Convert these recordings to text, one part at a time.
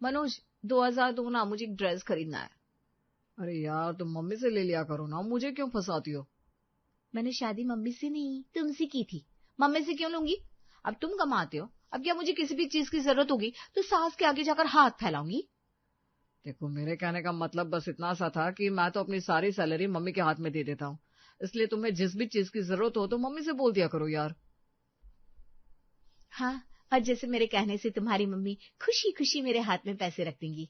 मनोज 2000 दो ना, मुझे एक ड्रेस खरीदना है। अरे यार तुम मम्मी से ले लिया करो ना, मुझे क्यों फंसाती हो? मैंने शादी मम्मी से नहीं तुमसे की थी, मम्मी से क्यों लूंगी? अब तुम कमाते हो, अब क्या मुझे किसी भी चीज की जरूरत होगी तो सास के आगे जाकर हाथ फैलाऊंगी? देखो मेरे कहने का मतलब बस इतना सा था कि मैं तो अपनी सारी सैलरी मम्मी के हाथ में दे देता हूँ, इसलिए तुम्हें जिस भी चीज की जरूरत हो तो मम्मी से बोल दिया करो यार। हाँ, और जैसे मेरे कहने से तुम्हारी मम्मी खुशी खुशी मेरे हाथ में पैसे रख देंगी।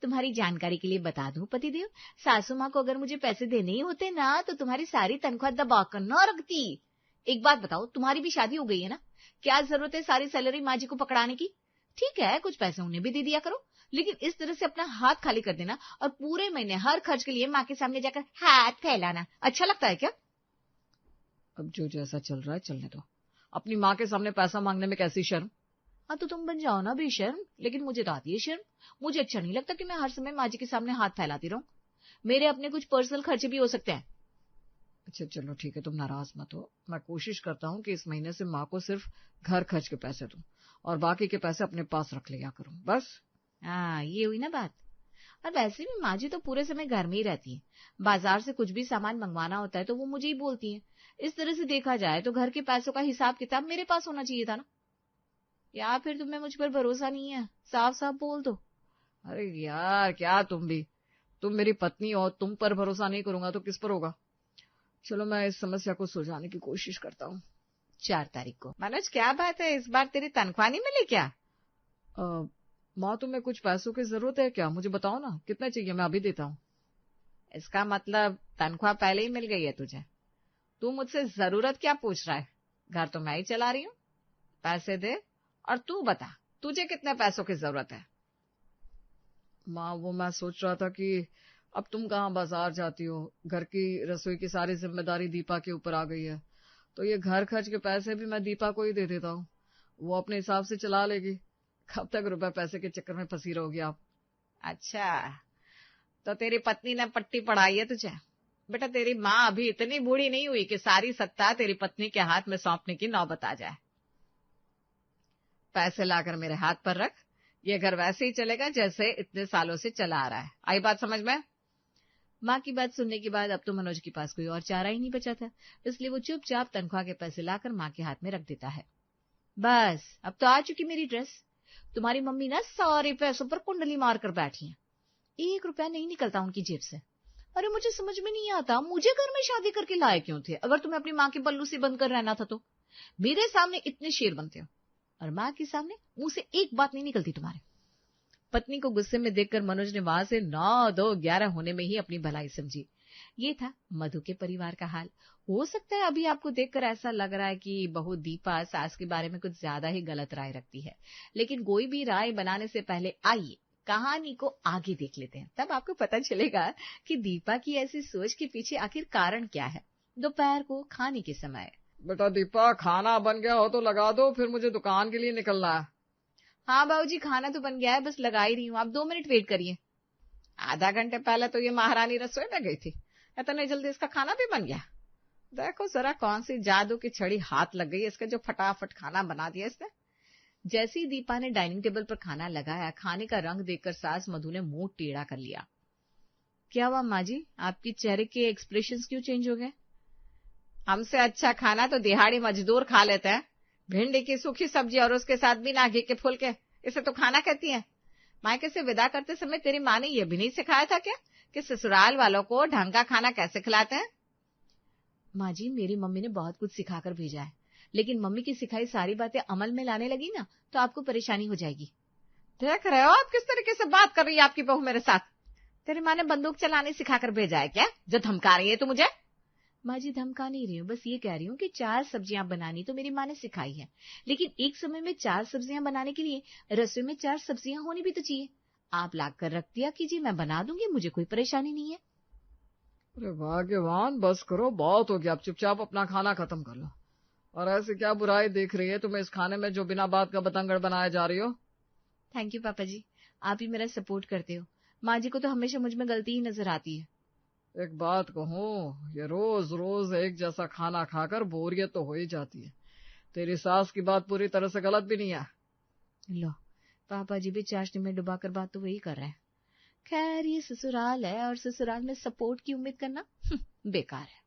तुम्हारी जानकारी के लिए बता दूं पतिदेव, सासू माँ को अगर मुझे पैसे देने ही होते ना तो तुम्हारी सारी तनख्वाह दबा कर न रखती। एक बात बताओ, तुम्हारी भी शादी हो गई है ना, क्या जरूरत है सारी सैलरी माँ जी को पकड़ाने की? ठीक है, कुछ पैसे उन्हें भी दे दिया करो, लेकिन इस तरह से अपना हाथ खाली कर देना और पूरे महीने हर खर्च के लिए माँ के सामने जाकर हाथ फैलाना अच्छा लगता है क्या? अब जो जैसा चल रहा है चलने दो, अपनी माँ के सामने पैसा मांगने में कैसी शर्म? हाँ तो तुम बन जाओ ना बेशर्म, लेकिन मुझे तो आती है शर्म। मुझे अच्छा नहीं लगता कि मैं हर समय माँ जी के सामने हाथ फैलाती रहूं। मेरे अपने कुछ पर्सनल खर्चे भी हो सकते हैं। अच्छा चलो ठीक है, तुम नाराज मत हो, मैं कोशिश करता हूँ कि इस महीने से माँ को सिर्फ घर खर्च के पैसे दूं और बाकी के पैसे अपने पास रख लिया करूं बस। हाँ, ये हुई ना बात। और वैसे भी माँ जी तो पूरे समय घर में ही रहती है, बाजार से कुछ भी सामान मंगवाना होता है तो वो मुझे ही बोलती है। इस तरह से देखा जाए तो घर के पैसों का हिसाब किताब मेरे पास होना चाहिए था ना। या फिर तुम्हें मुझ पर भरोसा नहीं है? साफ साफ बोल दो। अरे यार क्या तुम भी, तुम मेरी पत्नी हो, तुम पर भरोसा नहीं करूंगा तो किस पर होगा? चलो मैं इस समस्या को सुलझाने की कोशिश करता हूँ। 4 तारीख को। मनोज क्या बात है, इस बार तेरी तनख्वाह नहीं मिली क्या? माँ तुम्हें कुछ पैसों की जरूरत है क्या? मुझे बताओ ना, कितना चाहिए, मैं अभी देता हूँ। इसका मतलब तनख्वाह पहले ही मिल गई है तुझे? तू मुझसे जरूरत क्या पूछ रहा है? घर तो मैं ही चला रही हूँ, पैसे दे और तू बता तुझे कितने पैसों की जरूरत है? माँ वो मैं सोच रहा था कि अब तुम कहाँ बाजार जाती हो, घर की रसोई की सारी जिम्मेदारी दीपा के ऊपर आ गई है, तो ये घर खर्च के पैसे भी मैं दीपा को ही दे देता हूँ, वो अपने हिसाब से चला लेगी। कब तक रुपए पैसे के चक्कर में फंसी रहोगी आप? अच्छा, तो तेरी पत्नी ने पट्टी पढ़ाई है तुझे? बेटा तेरी माँ अभी इतनी बूढ़ी नहीं हुई कि सारी सत्ता तेरी पत्नी के हाथ में सौंपने की नौबत आ जाए। पैसे लाकर मेरे हाथ पर रख, ये घर वैसे ही चलेगा जैसे इतने सालों से चला आ रहा है। आई बात समझ में? माँ की बात सुनने के बाद अब तो मनोज के पास कोई और चारा ही नहीं बचा था, इसलिए वो चुपचाप तनख्वाह के पैसे लाकर माँ के हाथ में रख देता है। बस अब तो आ चुकी मेरी ड्रेस। तुम्हारी मम्मी ना सारे पैसों पर कुंडली मार कर बैठी है, 1 रुपया नहीं निकलता उनकी जेब से। अरे मुझे समझ में नहीं आता, मुझे घर में शादी करके लाए क्यों थे अगर तुम्हें अपनी माँ के पल्लू से बंद कर रहना था तो? मेरे सामने इतने शेर बनते हो और माँ के सामने मुंह से एक बात नहीं निकलती तुम्हारे। पत्नी को गुस्से में देखकर मनोज ने वहां से 9-2-11 होने में ही अपनी भलाई समझी। ये था मधु के परिवार का हाल। हो सकता है अभी आपको देखकर ऐसा लग रहा है कि बहू दीपा सास के बारे में कुछ ज्यादा ही गलत राय रखती है, लेकिन कोई भी राय बनाने से पहले आइए कहानी को आगे देख लेते हैं, तब आपको पता चलेगा कि दीपा की ऐसी सोच के पीछे आखिर कारण क्या है। दोपहर को खाने के समय। बेटा दीपा, खाना बन गया हो तो लगा दो, फिर मुझे दुकान के लिए निकलना है। हाँ बाबूजी, खाना तो बन गया है, बस लगा ही रही हूँ, आप 2 मिनट वेट करिए। आधा घंटे पहले तो ये महारानी रसोई में गई थी, इतने जल्दी इसका खाना भी बन गया? देखो जरा कौन सी जादू की छड़ी हाथ लग गई इसके जो फटाफट खाना बना दिया इसने। जैसे ही दीपा ने डाइनिंग टेबल पर खाना लगाया, खाने का रंग देखकर सास मधु ने मुंह टेढ़ा कर लिया। क्या हुआ माँ जी, आपके चेहरे के एक्सप्रेशंस क्यों चेंज हो गए? हमसे अच्छा खाना तो दिहाड़ी मजदूर खा लेते हैं, भिंडी की सूखी सब्जी और उसके साथ बिना घी के फुलके, इसे तो खाना कहती है? मायके से विदा करते समय तेरी माँ ने यह भी नहीं सिखाया था क्या कि ससुराल वालों को ढंग का खाना कैसे खिलाते हैं? माँ जी, मेरी मम्मी ने बहुत कुछ सिखाकर भेजा है, लेकिन मम्मी की सिखाई सारी बातें अमल में लाने लगी ना तो आपको परेशानी हो जाएगी। देख रहे हो आप किस तरीके से बात कर रही है आपकी बहू मेरे साथ? तेरी माँ ने बंदूक चलाने सिखाकर भेजा है क्या जो धमका रही है तू मुझे? माँ जी, धमका नहीं रही हूँ, बस ये कह रही हूँ कि 4 सब्जियां बनानी तो मेरी माँ ने सिखाई है, लेकिन एक समय में 4 सब्जियां बनाने के लिए रसोई में 4 सब्जियां होनी भी तो चाहिए। आप ला कर रख दिया कीजिए, मैं बना दूंगी, मुझे कोई परेशानी नहीं है। अरे भाग्यवान, बस करो, बहुत हो गया, अब चुपचाप अपना खाना खत्म कर लो। और ऐसे क्या बुराई देख रही है तुम्हें इस खाने में जो बिना बात का बतंगड़ बनाए जा रही हो? थैंक यू पापा जी, आप ही मेरा सपोर्ट करते हो। माँ जी को तो हमेशा मुझ में गलती ही नजर आती है। एक बात कहूँ, ये रोज रोज एक जैसा खाना खाकर बोरियत तो हो ही जाती है। तेरी सास की बात पूरी तरह से गलत भी नहीं है। लो, पापा जी भी चाशनी में डुबाकर बात तो वही कर रहे हैं। खैर ये ससुराल है और ससुराल में सपोर्ट की उम्मीद करना बेकार है।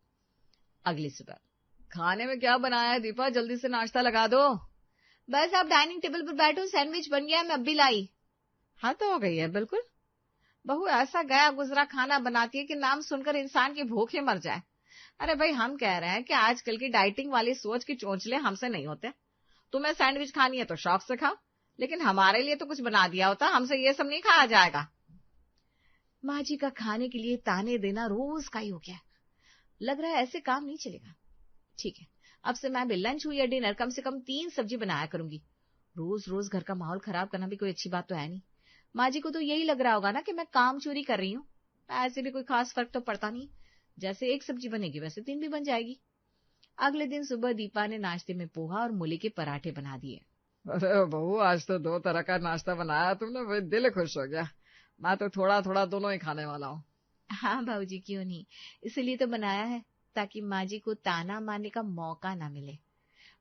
अगली सुबह, खाने में क्या बनाया है दीपा? जल्दी से नाश्ता लगा दो। बस आप डाइनिंग टेबल पर बैठो, सैंडविच बन गया, मैं अब भी लाई। हाँ तो हो गई है बिल्कुल। बहू ऐसा गया गुजरा खाना बनाती है कि नाम सुनकर इंसान की भूख ही मर जाए। अरे भाई, हम कह रहे हैं कि आजकल की डाइटिंग वाली सोच की चोंचले हमसे नहीं होते। तुम्हें सैंडविच खानी है तो शौक से खाओ, लेकिन हमारे लिए तो कुछ बना दिया होता, हमसे ये सब नहीं खाया जाएगा। माँ जी का खाने के लिए ताने देना रोज का ही हो गया। लग रहा है ऐसे काम नहीं चलेगा। ठीक है, अब से मैं भी लंच हो या डिनर कम से कम 3 सब्जी बनाया करूंगी। रोज रोज घर का माहौल खराब करना भी कोई अच्छी बात तो है नहीं। माँ जी को तो यही लग रहा होगा ना कि मैं काम चोरी कर रही हूँ। ऐसे भी कोई खास फर्क तो पड़ता नहीं, जैसे 1 सब्जी बनेगी वैसे 3 भी बन जाएगी। अगले दिन सुबह दीपा ने नाश्ते में पोहा और मूली के पराठे बना दिए। अरे बहू, आज तो 2 तरह का नाश्ता बनाया तुमने, भाई दिल खुश हो गया। मैं तो थोड़ा थोड़ा दोनों ही खाने वाला हूँ। हाँ भाऊजी, क्यों नहीं, इसीलिए तो बनाया है ताकि माँ जी को ताना मारने का मौका ना मिले।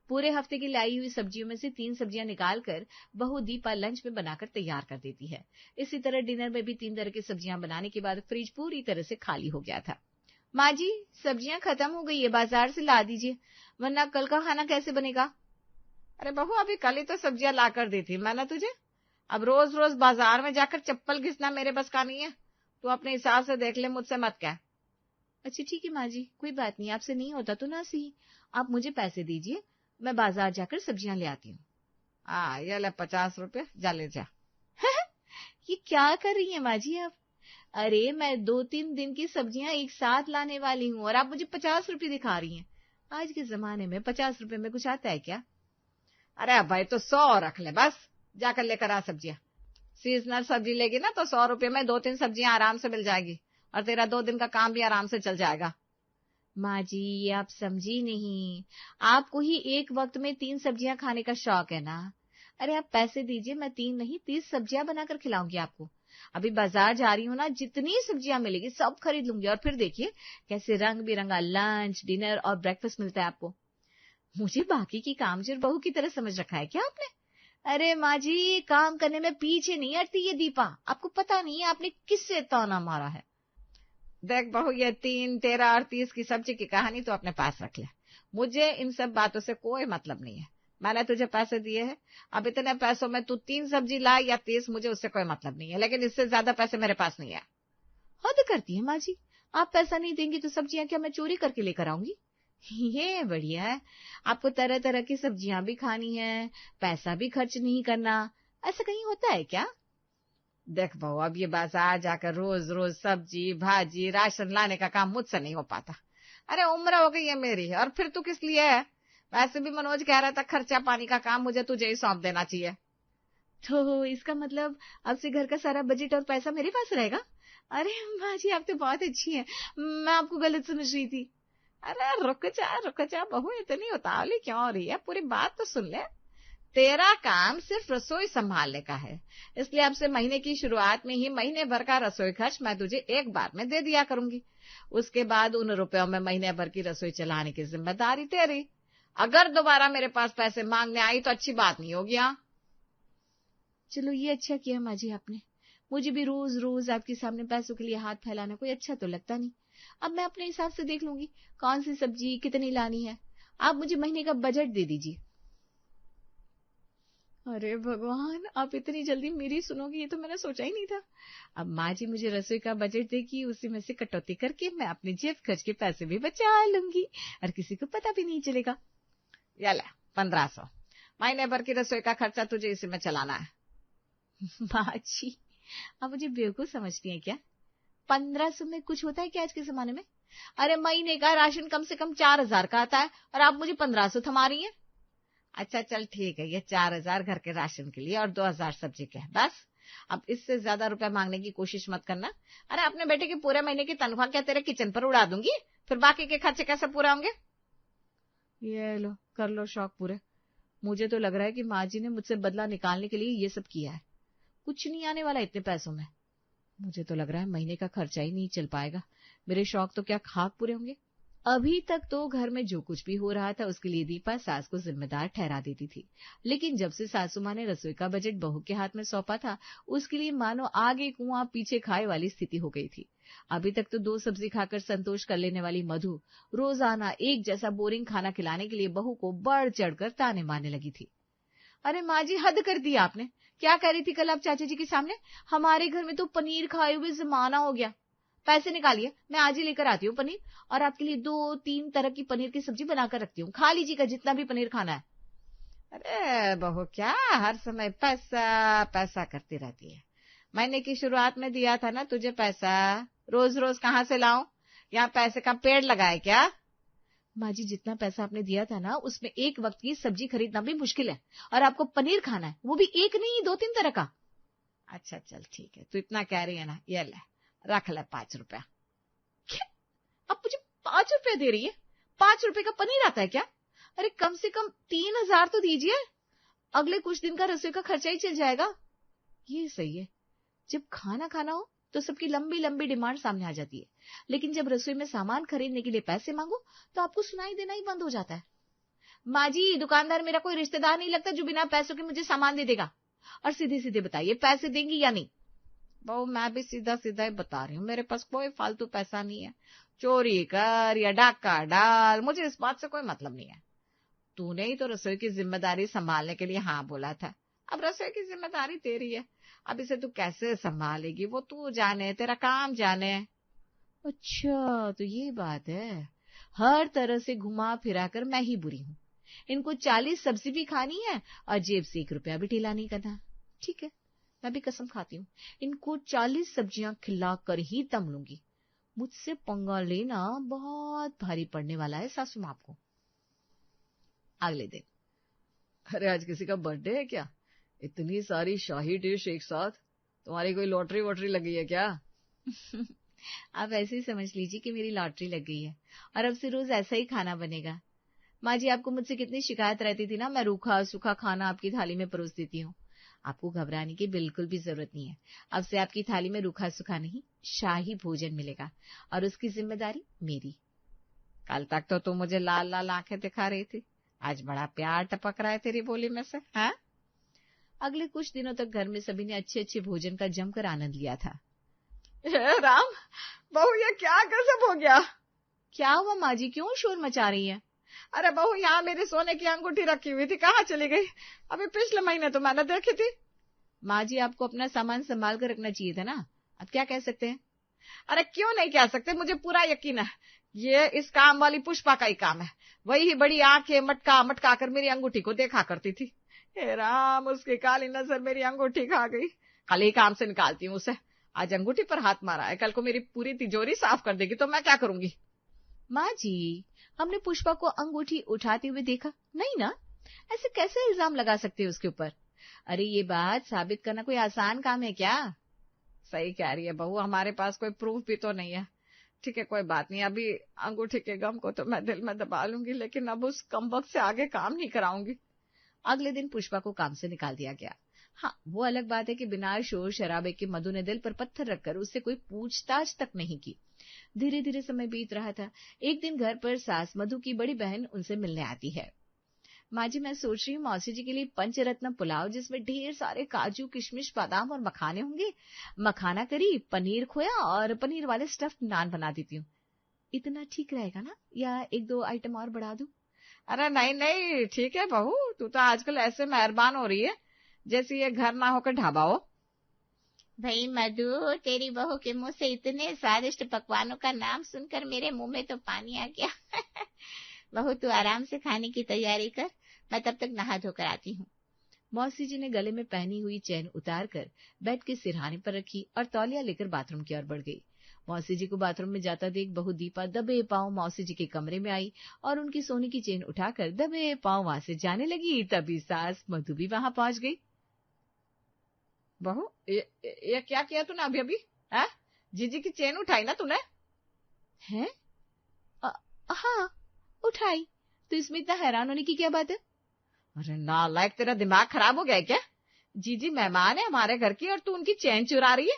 पूरे हफ्ते की लाई हुई सब्जियों में से 3 सब्जियां निकालकर बहू दीपा लंच में बनाकर तैयार कर देती है। इसी तरह डिनर में भी 3 तरह की सब्जियां बनाने के बाद फ्रिज पूरी तरह से खाली हो गया था। माँ जी, सब्जियां खत्म हो गई है, बाजार से ला दीजिए, वरना कल का खाना कैसे बनेगा। अरे बहू, अभी कल ही तो सब्जियां ला कर दी थी मैंने तुझे। अब रोज रोज बाजार में जाकर चप्पल घिसना मेरे बस का नहीं है। तू अपने हिसाब से देख ले, मुझसे मत कह। अच्छा ठीक है माँ जी, कोई बात नहीं, आपसे नहीं होता तो ना सही। आप मुझे पैसे दीजिए, मैं बाजार जाकर सब्जियां ले आती हूँ। ये ले 50 रुपए, जा ले जा। ये क्या कर रही है माँ जी आप? अरे मैं 2-3 दिन की सब्जियां एक साथ लाने वाली हूँ और आप मुझे 50 रुपए दिखा रही हैं। आज के जमाने में 50 रुपए में कुछ आता है क्या? अरे भाई तो 100 रख ले, बस जाकर लेकर आ सब्जियां। सीजनल सब्जी लेगी ना तो 100 रुपए में 2-3 सब्जियां आराम से मिल जाएगी और तेरा 2 दिन का काम भी आराम से चल जाएगा। माँ जी, ये आप समझी नहीं, आपको ही एक वक्त में 3 सब्जियां खाने का शौक है ना। अरे आप पैसे दीजिए, मैं 3 नहीं 30 सब्जियां बनाकर खिलाऊंगी आपको। अभी बाजार जा रही हूँ ना, जितनी सब्जियां मिलेगी सब खरीद लूंगी और फिर देखिए कैसे रंग बिरंगा लंच, डिनर और ब्रेकफास्ट मिलता है आपको। मुझे बाकी की कामचोर बहू की तरह समझ रखा है क्या आपने? अरे माँ जी, काम करने में पीछे नहीं हटती ये दीपा, आपको पता नहीं है आपने किससे ताना मारा है। देख बहू, ये 3, 13 और 30 की सब्जी की कहानी तो अपने पास रख ले। मुझे इन सब बातों से कोई मतलब नहीं है। मैंने तुझे पैसे दिए हैं, अब इतने पैसों में तू 3 सब्जी लाए या 30, मुझे उससे कोई मतलब नहीं है, लेकिन इससे ज्यादा पैसे मेरे पास नहीं है। हद करती है माँ जी, आप पैसा नहीं देंगी तो सब्जियां क्या मैं चोरी करके लेकर आऊंगी? ये बढ़िया है, आपको तरह तरह की सब्जियां भी खानी है, पैसा भी खर्च नहीं करना। ऐसा कहीं होता है क्या? देख बहू, अब ये बाजार जाकर रोज रोज सब्जी भाजी राशन लाने का काम मुझसे नहीं हो पाता। अरे उम्र हो गई है मेरी, और फिर तू किस लिए है? वैसे भी मनोज कह रहा था खर्चा पानी का काम मुझे तुझे ही सौंप देना चाहिए। तो इसका मतलब अब से घर का सारा बजट और पैसा मेरे पास रहेगा? अरे माँ जी, आप तो बहुत अच्छी हैं, मैं आपको गलत समझ रही थी। अरे रुक जा बहू, इतनी उतावली क्यों हो रही है? पूरी बात तो सुन ले। तेरा काम सिर्फ रसोई संभालने का है, इसलिए अब से महीने की शुरुआत में ही महीने भर का रसोई खर्च मैं तुझे एक बार में दे दिया करूंगी। उसके बाद उन रुपयों में महीने भर की रसोई चलाने की जिम्मेदारी तेरी। अगर दोबारा मेरे पास पैसे मांगने आई तो अच्छी बात नहीं होगी। हाँ चलो, ये अच्छा किया माँ जी आपने। मुझे भी रोज रोज आपके सामने पैसों के लिए हाथ फैलाना कोई अच्छा तो लगता नहीं। अब मैं अपने हिसाब से देख लूंगी कौन सी सब्जी कितनी लानी है। आप मुझे महीने का बजट दे दीजिए। अरे भगवान, आप इतनी जल्दी मेरी सुनोगी, ये तो मैंने सोचा ही नहीं था। अब माँ जी मुझे रसोई का बजट देगी, उसी में से कटौती करके मैं अपने जेब खर्च के पैसे भी बचा लूंगी और किसी को पता भी नहीं चलेगा। ये ले 1500, महीने भर की रसोई का खर्चा तुझे इसी में चलाना है। माँ जी, आप मुझे बेवकूफ समझती हैं क्या? 1500 में कुछ होता है क्या आज के जमाने में? अरे महीने का राशन कम से कम 4000 का आता है और आप मुझे 1500 थमा रही हैं। अच्छा चल ठीक है, ये 4000 घर के राशन के लिए और 2000 सब्जी के, बस। अब इससे ज्यादा रुपए मांगने की कोशिश मत करना। अरे अपने बेटे की पूरे महीने की तनख्वाह क्या तेरे किचन पर उड़ा दूंगी? फिर बाकी के खर्चे कैसे पूरे होंगे? ये लो, कर लो शौक पूरे। मुझे तो लग रहा है कि माँ जी ने मुझसे बदला निकालने के लिए ये सब किया है। कुछ नहीं आने वाला इतने पैसों में। मुझे तो लग रहा है महीने का खर्चा ही नहीं चल पाएगा, मेरे शौक तो क्या खाक पूरे होंगे। अभी तक तो घर में जो कुछ भी हो रहा था उसके लिए दीपा सास को जिम्मेदार ठहरा देती थी, लेकिन जब से सासू माँ ने रसोई का बजट बहू के हाथ में सौंपा था, उसके लिए मानो आगे कुआं पीछे खाए वाली स्थिति हो गई थी। अभी तक तो 2 सब्जी खाकर संतोष कर लेने वाली मधु रोजाना एक जैसा बोरिंग खाना खिलाने के लिए बहू को बढ़ चढ़कर ताने मारने लगी थी। अरे माँ जी, हद कर दी आपने। क्या कह रही थी कल आप चाचा जी के सामने? हमारे घर में तो पनीर खाए हुए जमाना हो गया। पैसे निकालिए, मैं आज ही लेकर आती हूँ पनीर, और आपके लिए 2-3 तरह की पनीर की सब्जी बनाकर रखती हूँ। खा लीजिएगा जितना भी पनीर खाना है। अरे बहू, क्या हर समय पैसा पैसा करती रहती है? महीने की शुरुआत में दिया था ना तुझे पैसा, रोज रोज कहाँ से लाऊं? यहाँ पैसे का पेड़ लगाए क्या? माँ जी, जितना पैसा आपने दिया था ना उसमें एक वक्त की सब्जी खरीदना भी मुश्किल है, और आपको पनीर खाना है, वो भी एक नहीं 2-3 तरह का। अच्छा चल ठीक है, तू इतना कह रही है ना, ये ले रख ले 5 रुपया। क्या? अब मुझे 5 रुपया दे रही है? 5 रुपए का पनीर आता है क्या? अरे कम से कम 3,000 तो दीजिए, अगले कुछ दिन का रसोई का खर्चा ही चल जाएगा। ये सही है, जब खाना खाना हो तो सबकी लंबी लंबी डिमांड सामने आ जाती है, लेकिन जब रसोई में सामान खरीदने के लिए पैसे मांगो तो आपको सुनाई देना ही बंद हो जाता है। माँ जी, दुकानदार मेरा कोई रिश्तेदार नहीं लगता जो बिना पैसों के मुझे सामान दे देगा। और सीधे सीधे बताइए, पैसे देंगी या नहीं? बहू, मैं भी सीधा सीधा ही बता रही हूँ, मेरे पास कोई फालतू पैसा नहीं है। चोरी कर या डाका डाल, मुझे इस बात से कोई मतलब नहीं है। तूने ही तो रसोई की जिम्मेदारी संभालने के लिए हाँ बोला था, अब रसोई की जिम्मेदारी तेरी है। अब इसे तू कैसे संभालेगी वो तू जाने, तेरा काम जाने। अच्छा तो ये बात है, हर तरह से घुमा फिरा कर मैं ही बुरी हूँ। इनको 40 सब्जी भी खानी है और जेब से 1 रुपया भी ढीला नहीं करना। ठीक है, मैं भी कसम खाती हूँ, इनको 40 सब्जियां खिला कर ही दम लूंगी। मुझसे पंगा लेना बहुत भारी पड़ने वाला है सासू माँ को। अगले दिन, अरे आज किसी का बर्थडे है क्या? इतनी सारी शाही डिश एक साथ, तुम्हारी कोई लॉटरी वॉटरी लगी है क्या? आप ऐसे ही समझ लीजिए कि मेरी लॉटरी लग गई है, और अब से रोज ऐसा ही खाना बनेगा। माँ जी, आपको मुझसे कितनी शिकायत रहती थी ना, मैं रूखा सूखा खाना आपकी थाली में परोस देती हूँ। आपको घबराने की बिल्कुल भी जरूरत नहीं है। अब से आपकी थाली में रूखा सूखा नहीं, शाही भोजन मिलेगा, और उसकी जिम्मेदारी मेरी। कल तक तो तुम मुझे लाल लाल आंखें दिखा रही थी, आज बड़ा प्यार टपक रहा है तेरी बोली में से। हाँ? अगले कुछ दिनों तक घर में सभी ने अच्छे अच्छे भोजन का जमकर आनंद लिया था। राम, बहू ये क्या गजब हो गया? क्या हुआ माँ जी, क्यों शोर मचा रही है? अरे बहू, यहाँ मेरी सोने की अंगूठी रखी हुई थी, कहाँ चली गई? अभी पिछले महीने तो मैंने देखी थी। माँ जी, आपको अपना सामान संभाल कर रखना चाहिए था ना, अब क्या कह सकते हैं? अरे क्यों नहीं कह सकते, मुझे पूरा यकीन है ये इस काम वाली पुष्पा का ही काम है। वही ही बड़ी आंखें मटका मटका कर मेरी अंगूठी को देखा करती थी। हे राम, उसकी काली नजर मेरी अंगूठी खा गई। कल ही काम से निकालती हूँ उसे, आज अंगूठी पर हाथ मारा है, कल को मेरी पूरी तिजोरी साफ कर देगी तो मैं क्या करूंगी? माँ जी, हमने पुष्पा को अंगूठी उठाते हुए देखा नहीं ना, ऐसे कैसे इल्जाम लगा सकते हैं उसके ऊपर? अरे ये बात साबित करना कोई आसान काम है क्या? सही कह रही है बहू, हमारे पास कोई प्रूफ भी तो नहीं है। ठीक है, कोई बात नहीं, अभी अंगूठी के गम को तो मैं दिल में दबा लूंगी, लेकिन अब उस कमबख्त से आगे काम नहीं कराऊंगी। अगले दिन पुष्पा को काम से निकाल दिया गया। हाँ, वो अलग बात है कि बिना शोर शराबे के मधु ने दिल पर पत्थर रखकर उससे कोई पूछताछ तक नहीं की। धीरे धीरे समय बीत रहा था। एक दिन घर पर सास मधु की बड़ी बहन उनसे मिलने आती है। माँ जी, मैं सोच रही हूँ मौसी जी के लिए पंचरत्न पुलाव, जिसमें ढेर सारे काजू किशमिश बादाम और मखाने होंगे, मखाना करी, पनीर खोया और पनीर वाले स्टफ्ड नान बना देती हूँ। इतना ठीक रहेगा ना, या 1-2 आइटम और बढ़ा दूं? अरे नहीं नहीं, ठीक है बहू, तू तो आजकल ऐसे मेहरबान हो रही है जैसे ये घर ना होकर ढाबा हो। भाई मधु, तेरी बहू के मुंह से इतने स्वादिष्ट पकवानों का नाम सुनकर मेरे मुंह में तो पानी आ गया। बहू, तू आराम से खाने की तैयारी कर, मैं तब तक नहा धोकर आती हूँ। मौसी जी ने गले में पहनी हुई चैन उतार कर बेड के सिरहाने पर रखी और तौलिया लेकर बाथरूम की ओर बढ़ गई। मौसी जी को बाथरूम में जाता देख बहू दीपा दबे पांव मौसी जी के कमरे में आई और उनकी सोने की चेन उठाकर दबे पांव वहां से जाने लगी। तभी सास मधु भी वहां पहुंच गई। बहू, ये क्या किया तूने अभी अभी? है जीजी की चेन उठाई ना तूने? है? हाँ उठाई, तो इसमें इतना हैरान होने की क्या बात है? अरे नालायक, तेरा दिमाग खराब हो गया है क्या? जीजी मेहमान है हमारे घर की और तू उनकी चैन चुरा रही है?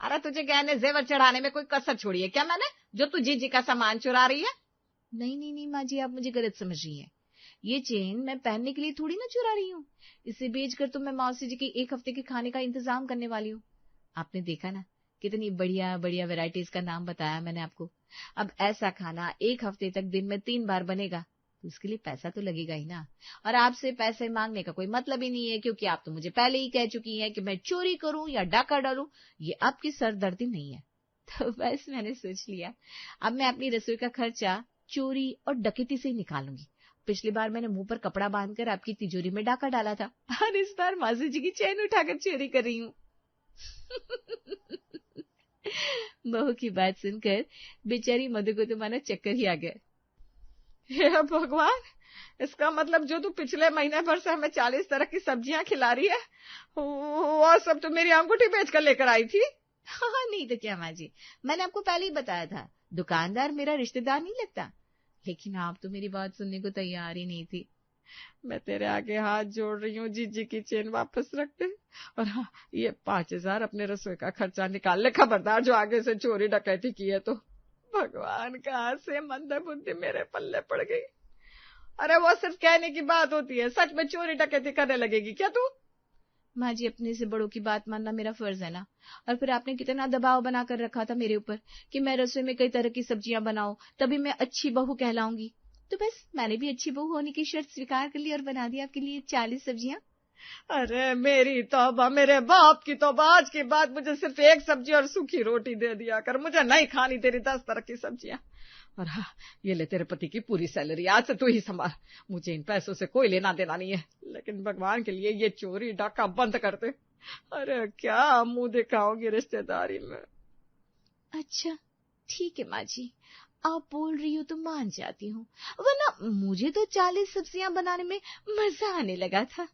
अरे तुझे गहने जेवर चढ़ाने में कोई कसर छोड़ी है क्या मैंने, जो तू जीजी का सामान चुरा रही है? नहीं नहीं नहीं माँ जी, आप मुझे गलत समझ रही हैं। ये चेन मैं पहनने के लिए थोड़ी ना चुरा रही हूँ। इसे बेचकर तो मैं मौसी जी के 1 हफ्ते के खाने का इंतजाम करने वाली हूँ। आपने देखा ना कितनी बढ़िया बढ़िया वैरायटीज का नाम बताया मैंने आपको। अब ऐसा खाना 1 हफ्ते तक दिन में 3 बार बनेगा, तो इसके लिए पैसा तो लगेगा ही ना। और आपसे पैसे मांगने का कोई मतलब ही नहीं है, क्योंकि आप तो मुझे पहले ही कह चुकी हैं कि मैं चोरी करूं या डाका डालूं, ये आपकी सरदर्दी नहीं है। तो बस मैंने सोच लिया, अब मैं अपनी रसोई का खर्चा चोरी और डकैती से ही निकालूंगी। पिछली बार मैंने मुंह पर कपड़ा बांधकर आपकी तिजोरी में डाका डाला था, और इस बार मासी जी की चैन उठाकर चोरी कर रही हूँ। बहू की बात सुनकर बेचारी मधु को तो मानो चक्कर ही आ गया। हे भगवान, इसका मतलब जो तू पिछले महीने भर से हमें 40 तरह की सब्जियां खिला रही है, वो सब तो मेरी अंगूठी बेचकर लेकर आई थी। हाँ नहीं तो क्या माँ जी, मैंने आपको पहले ही बताया था, दुकानदार मेरा रिश्तेदार नहीं लगता। लेकिन आप तो मेरी बात सुनने को तैयार ही नहीं थी। मैं तेरे आगे हाथ जोड़ रही हूँ, जीजी की चेन वापस रख दे। और हाँ, ये 5,000 अपने रसोई का खर्चा निकाल ले, खबरदार जो आगे से चोरी डकैती की है तो। भगवान, कहाँ से मंद बुद्धि मेरे पल्ले पड़ गई। अरे वो सिर्फ कहने की बात होती है, सच में चोरी डकैती करने लगेगी क्या तू? माँ जी, अपने से बड़ों की बात मानना मेरा फर्ज है ना। और फिर आपने कितना दबाव बनाकर रखा था मेरे ऊपर कि मैं रसोई में कई तरह की सब्जियां बनाऊं, तभी मैं अच्छी बहू कहलाऊंगी। तो बस मैंने भी अच्छी बहू होने की शर्त स्वीकार कर ली और बना दी आपके लिए 40 सब्जियां। अरे मेरी तौबा, मेरे बाप की तौबा, आज के बाद मुझे सिर्फ 1 सब्जी और सूखी रोटी दे दिया कर, मुझे नहीं खानी तेरी 10 तरह की सब्जियां। और हाँ, ये ले तेरे पति की पूरी सैलरी, आज से तू ही संभाल, मुझे इन पैसों से कोई लेना देना नहीं है। लेकिन भगवान के लिए ये चोरी डाका बंद कर दे। अरे क्या मुंह दिखाओगी रिश्तेदारी में। अच्छा ठीक है माँ जी, आप बोल रही हो तो मान जाती हूँ, वरना मुझे तो 40 सब्जियां बनाने में मजा आने लगा था।